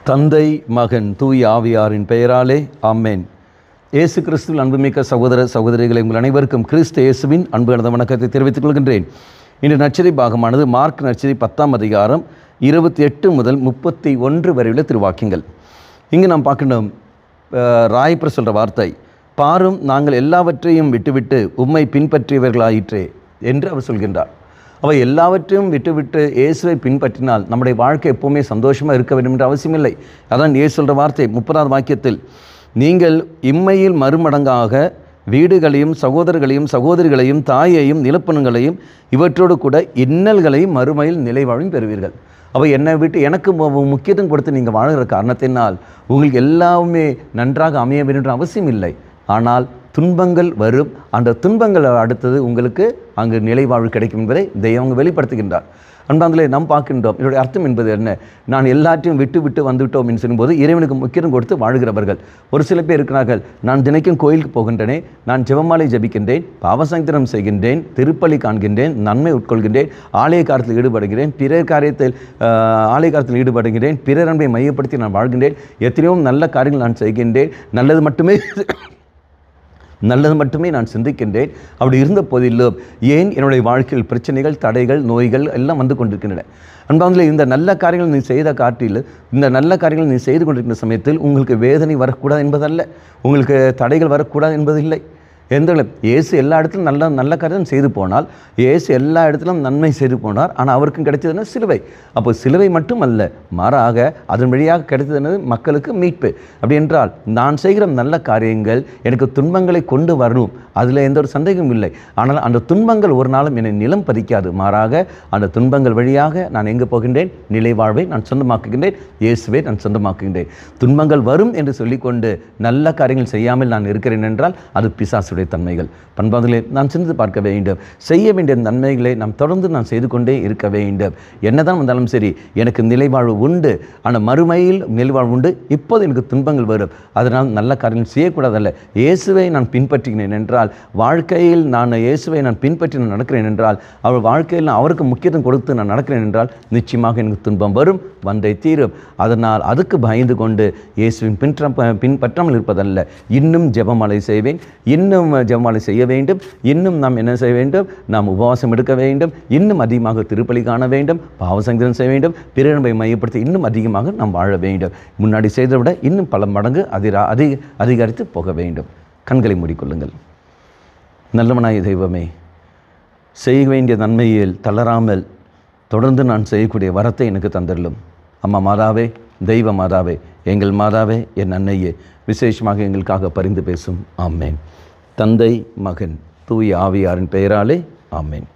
தந்தை, மகன், தூய ஆவியாரின் பெயராலே ஆமென். இயேசு கிறிஸ்துவில் அன்புமிக்க சகோதர சகோதரிகளை உங்கள் அனைவருக்கும் கிறிஸ்து இயேசுவின் அன்பு கலந்த வணக்கத்தை தெரிவித்துக் கொள்கின்றேன். இன்று நற்செய்தி பாகமானது மார்க் நற்செய்தி 10ஆம் அதிகாரம் 28 முதல் 31 வரையுள்ள திருவாக்கியங்கள். இங்கு நாம் பார்க்கணும், ராயப்பர் சொல்கிற வார்த்தை, பாரும் நாங்கள் எல்லாவற்றையும் விட்டுவிட்டு உம்மை பின்பற்றியவர்களாயிற்றே என்று அவர் சொல்கின்றார். அவை எல்லாவற்றையும் விட்டுவிட்டு இயேசுவை பின்பற்றினால் நம்முடைய வாழ்க்கை எப்போவுமே சந்தோஷமாக இருக்க வேண்டும் என்ற அவசியமில்லை. அதான் இயேசு சொல்கிற வார்த்தை 30ஆவது வாக்கியத்தில், நீங்கள் இம்மையில் மறுமடங்காக வீடுகளையும் சகோதரர்களையும் சகோதரிகளையும் தாயையும் நிலப்பணங்களையும் இவற்றோடு கூட இன்னல்களையும் மறுமையில் நிலைவாழும் பெறுவீர்கள். அவை என்னை விட்டு எனக்கு முக்கியத்துவம் கொடுத்து நீங்கள் வாழ்கிற காரணத்தினால் உங்களுக்கு எல்லாமே நன்றாக அமைய வேண்டும் என்ற அவசியம் இல்லை. ஆனால் துன்பங்கள் வரும், அந்த துன்பங்கள் அடுத்தது உங்களுக்கு அங்கு நிலைவாழ்வு கிடைக்கும் என்பதை தெய்வம் வெளிப்படுத்துகின்றார். அன்பாங்களே, நாம் பார்க்கின்றோம். இதனுடைய அர்த்தம் என்பது என்ன? நான் எல்லாத்தையும் விட்டு வந்துவிட்டோம் என்று சொல்லும்போது இறைவனுக்கு முக்கியம் கொடுத்து வாழ்கிறவர்கள். ஒரு சில பேர் இருக்கிறார்கள், நான் தினைக்கும் கோயிலுக்கு போகின்றேனே, நான் ஜெபமாலை ஜபிக்கின்றேன், பாவசங்கீர்த்தனம் செய்கின்றேன், திருப்பலி காண்கின்றேன், நன்மை உட்கொள்கின்றேன், ஆலய காரியத்தில் ஈடுபடுகிறேன், பிறர் காரியத்தில் ஆலய காரியத்தில் ஈடுபடுகிறேன், பிறர் அன்பை மையப்படுத்தி நான் வாழ்கின்றேன், எத்தனையோ நல்ல காரியங்கள் நான் செய்கின்றேன், நல்லது மட்டுமே நான் சிந்திக்கின்றேன். அப்படி இருந்த போதிலும் ஏன் என்னுடைய வாழ்க்கையில் பிரச்சனைகள், தடைகள், நோய்கள் எல்லாம் வந்து கொண்டிருக்கின்றன? அன்பாங்களே, இந்த நல்ல காரியங்கள் நீ செய்த காட்டில், இந்த நல்ல காரியங்கள் நீ செய்து கொண்டிருக்கின்ற சமயத்தில் உங்களுக்கு வேதனை வரக்கூடாது என்பதல்ல, உங்களுக்கு தடைகள் வரக்கூடாது என்பதில்லை. இயேசு எல்லா இடத்திலும் நல்ல காரியம் செய்து போனால், இயேசு எல்லா இடத்திலும் நன்மை செய்து போனார். ஆனால் அவருக்கும் கிடைத்ததுன்னா சிலுவை. அப்போ சிலுவை மட்டும் அல்ல, மாறாக அதன் வழியாக கிடைத்தது மக்களுக்கு மீட்பு. அப்படி என்றால் நான் செய்கிற நல்ல காரியங்கள் எனக்கு துன்பங்களை கொண்டு வரணும், அதில் எந்த ஒரு சந்தேகமும் இல்லை. ஆனால் அந்த துன்பங்கள் ஒரு நாளும் என்னை நிலம் பதிக்காது. மாறாக அந்த துன்பங்கள் வழியாக நான் எங்கே போகின்றேன்? நிலை வாழ்வை நான் சொந்தமாக்குகின்றேன், இயேசுவை நான் சொந்தமாக்குகின்றேன். துன்பங்கள் வரும் என்று சொல்லிக்கொண்டு நல்ல காரியங்கள் செய்யாமல் நான் இருக்கிறேன் என்றால் அது பிசாசு தன்மைகள். பண்பாடுகளை நான் சிந்தித்து பார்க்க வேண்டும். செய்ய வேண்டிய நன்மைகளை நாம் தொடர்ந்து நான் செய்து கொண்டே இருக்க வேண்டும். என்னதான் வந்தாலும் சரி, எனக்கு நிலைவாழ்வு உண்டு, ஆனால் மறுமையில் நிலைவாழ்வு உண்டு. இப்போது எனக்கு துன்பங்கள் வரும், அதனால் நல்ல காரியங்கள் செய்யக்கூடாதல்ல. இயேசுவை நான் பின்பற்றுகிறேன் என்றால், வாழ்க்கையில் நான் இயேசுவை நான் பின்பற்றி நான் நடக்கிறேன் என்றால், அவர் வாழ்க்கையில் நான் அவருக்கு முக்கியத்துவம் கொடுத்து நான் நடக்கிறேன் என்றால் நிச்சயமாக எனக்கு துன்பம் வரும், வந்தை தீரும். அதனால் அதுக்கு பயந்து கொண்டு இயேசுவின் பின்பற்றாமல் இருப்பதல்ல. இன்னும் ஜெபமாலை செய்வேன், இன்னும் ஜெபமாலை செய்ய வேண்டும், இன்னும் நாம் என்ன செய்ய வேண்டும்? நாம் உபவாசம் எடுக்க வேண்டும், இன்னும் அதிகமாக திருப்பலி காண வேண்டும், பாவசங்கீர்த்தனம் செய்ய வேண்டும், பிறரை மையப்படுத்தி இன்னும் அதிகமாக நாம் வாழ வேண்டும். முன்னாடி செய்ததை விட இன்னும் பல மடங்கு அதிகரித்து போக வேண்டும். கண்களை மூடிக்கொள்ளுங்கள். நல்லவனாய் தெய்வமே, செய்ய வேண்டிய நன்மையில் தளராமல் தொடர்ந்து நான் செய்யக்கூடிய வரத்தை எனக்கு தந்துள்ளும். அம்மா மாதாவே, தெய்வ மாதாவே, எங்கள் மாதாவே, என் அன்னையே, விசேஷமாக எங்களுக்காக பரிந்து பேசும். ஆமேன். தந்தை, மகன், தூய ஆவியாரின் பெயராலே ஆமேன்.